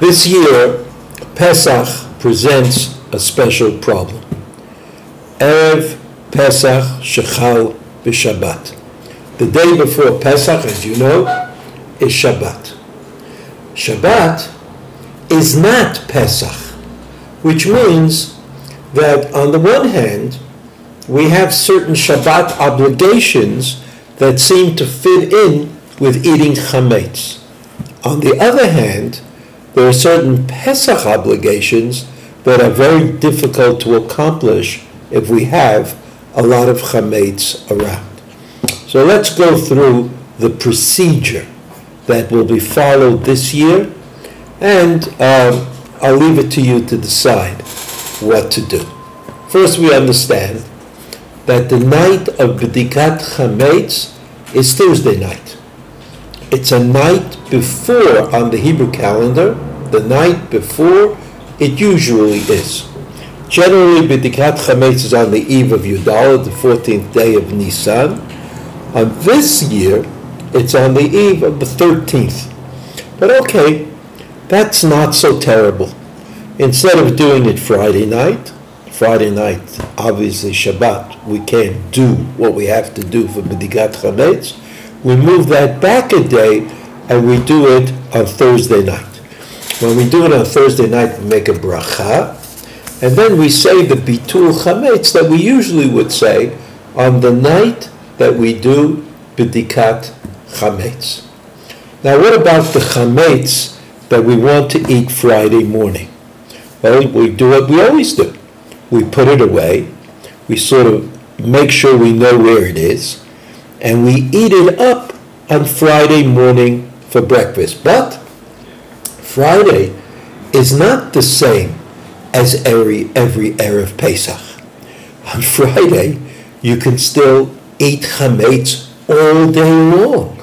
This year, Pesach presents a special problem. Erev Pesach Shechal b'Shabbat. The day before Pesach, as you know, is Shabbat. Shabbat is not Pesach, which means that on the one hand, we have certain Shabbat obligations that seem to fit in with eating chametz. On the other hand, there are certain Pesach obligations that are very difficult to accomplish if we have a lot of chametz around. So let's go through the procedure that will be followed this year, and I'll leave it to you to decide what to do. First, we understand that the night of B'dikat Chametz is Tuesday night. It's a night before, on the Hebrew calendar, the night before it usually is. Generally, B'dikat Chametz is on the eve of Yudalad, the 14th day of Nisan. On this year, it's on the eve of the 13th. But okay, that's not so terrible. Instead of doing it Friday night, obviously Shabbat, we can't do what we have to do for B'dikat Chametz. We move that back a day and we do it on Thursday night. When we do it on Thursday night, we make a bracha, and then we say the bitul chametz that we usually would say on the night that we do b'dikat chametz. Now, what about the chametz that we want to eat Friday morning? Well, we do what we always do. We put it away, we sort of make sure we know where it is, and we eat it up on Friday morning for breakfast. But Friday is not the same as every Erev Pesach. On Friday, you can still eat chametz all day long,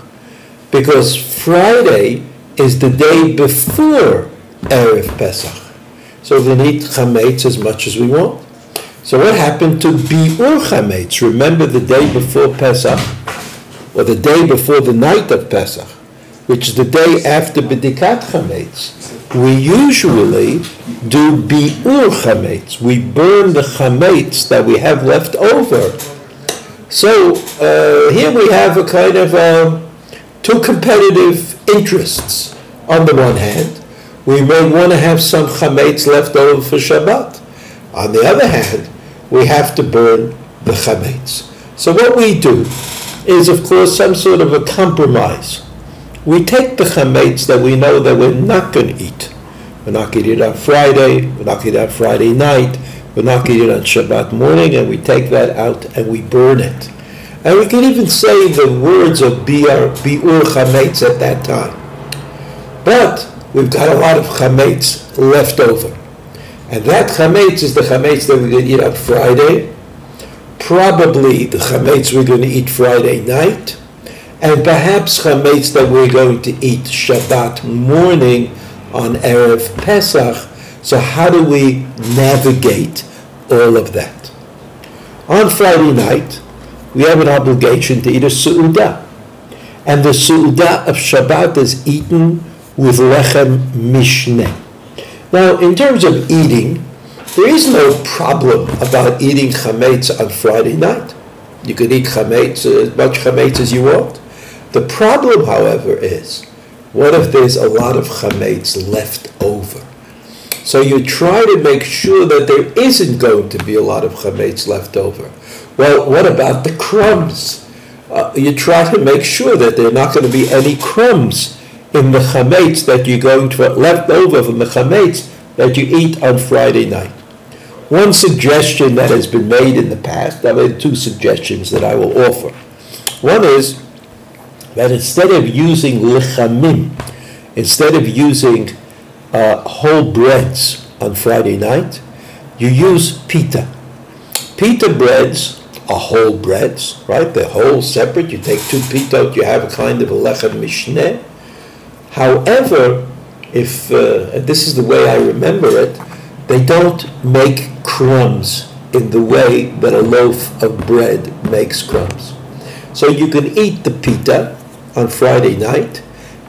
because Friday is the day before Erev Pesach. So we can eat chametz as much as we want. So what happened to bi'ur chametz? Remember the day before Pesach, or the day before the night of Pesach, which is the day after B'dikat Chametz. We usually do bi'ur chametz. We burn the chametz that we have left over. So here we have a kind of two competitive interests. On the one hand, we may want to have some chametz left over for Shabbat. On the other hand, we have to burn the chametz. So what we do is, of course, some sort of a compromise. We take the chametz that we know that we're not going to eat. We're not going to eat it on Friday, we're not going to eat it on Friday night, we're not going to eat it on Shabbat morning, and we take that out and we burn it. And we can even say the words of bi'ur chametz at that time. But we've got a lot of chametz left over. And that chametz is the chametz that we're going to eat on Friday, probably the chametz we're going to eat Friday night, and perhaps chametz that we're going to eat Shabbat morning on Erev Pesach. So how do we navigate all of that? On Friday night, we have an obligation to eat a su'udah. And the su'udah of Shabbat is eaten with lechem mishneh. Now, in terms of eating, there is no problem about eating chametz on Friday night. You can eat chametz, as much chametz as you want. The problem, however, is, what if there's a lot of chametz left over? So you try to make sure that there isn't going to be a lot of chametz left over. Well, what about the crumbs? You try to make sure that there are not going to be any crumbs in the chametz that you're going to left over from the chametz that you eat on Friday night. One suggestion that has been made in the past, I have two suggestions that I will offer. One is that instead of using lechamim, instead of using whole breads on Friday night, you use pita. Pita breads are whole breads, right? They're whole, separate. You take two pitot, you have a kind of a lechem mishneh. However, if this is the way I remember it, they don't make crumbs in the way that a loaf of bread makes crumbs. So you can eat the pita on Friday night,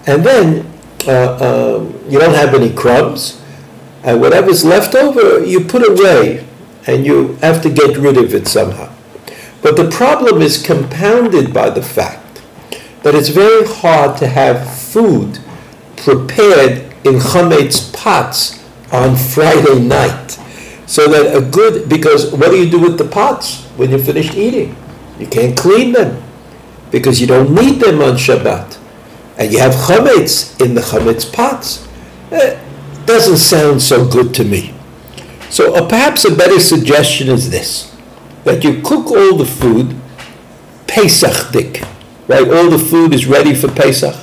and then you don't have any crumbs, and whatever's left over, you put away, and you have to get rid of it somehow. But the problem is compounded by the fact that it's very hard to have food prepared in chametz pots on Friday night. So that because what do you do with the pots when you're finished eating? You can't clean them because you don't need them on Shabbat. And you have chametz in the chametz pots. Doesn't sound so good to me. So perhaps a better suggestion is this, that you cook all the food Pesach-dik, right? All the food is ready for Pesach,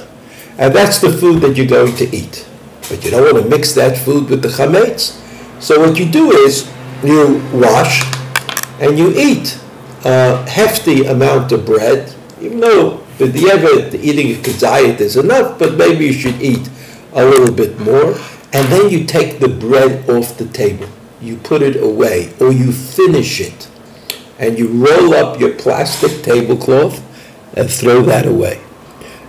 and that's the food that you're going to eat. But you don't want to mix that food with the chametz. So what you do is you wash and you eat a hefty amount of bread, even though the eating a kazayit is enough, but maybe you should eat a little bit more. And then you take the bread off the table. You put it away, or you finish it. And you roll up your plastic tablecloth and throw that away.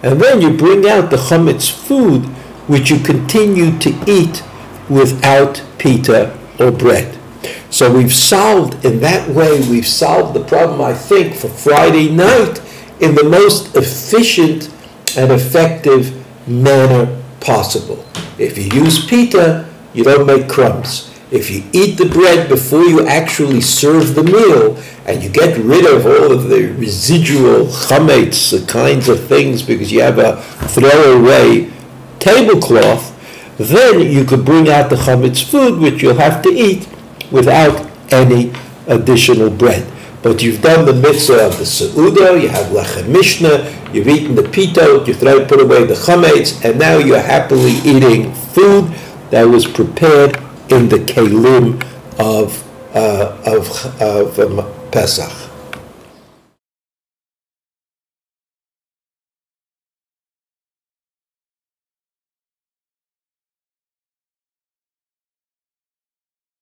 And then you bring out the chametz food, which you continue to eat without pita or bread. So in that way, we've solved the problem, I think, for Friday night in the most efficient and effective manner possible. If you use pita, you don't make crumbs. If you eat the bread before you actually serve the meal, and you get rid of all of the residual chametz, the kinds of things, because you have a throwaway tablecloth, then you could bring out the chametz food, which you'll have to eat without any additional bread. But you've done the mitzvah of the seudah, you have lechem mishnah, you've eaten the pita, you put away the chametz, and now you're happily eating food that was prepared in the kelim of Pesach.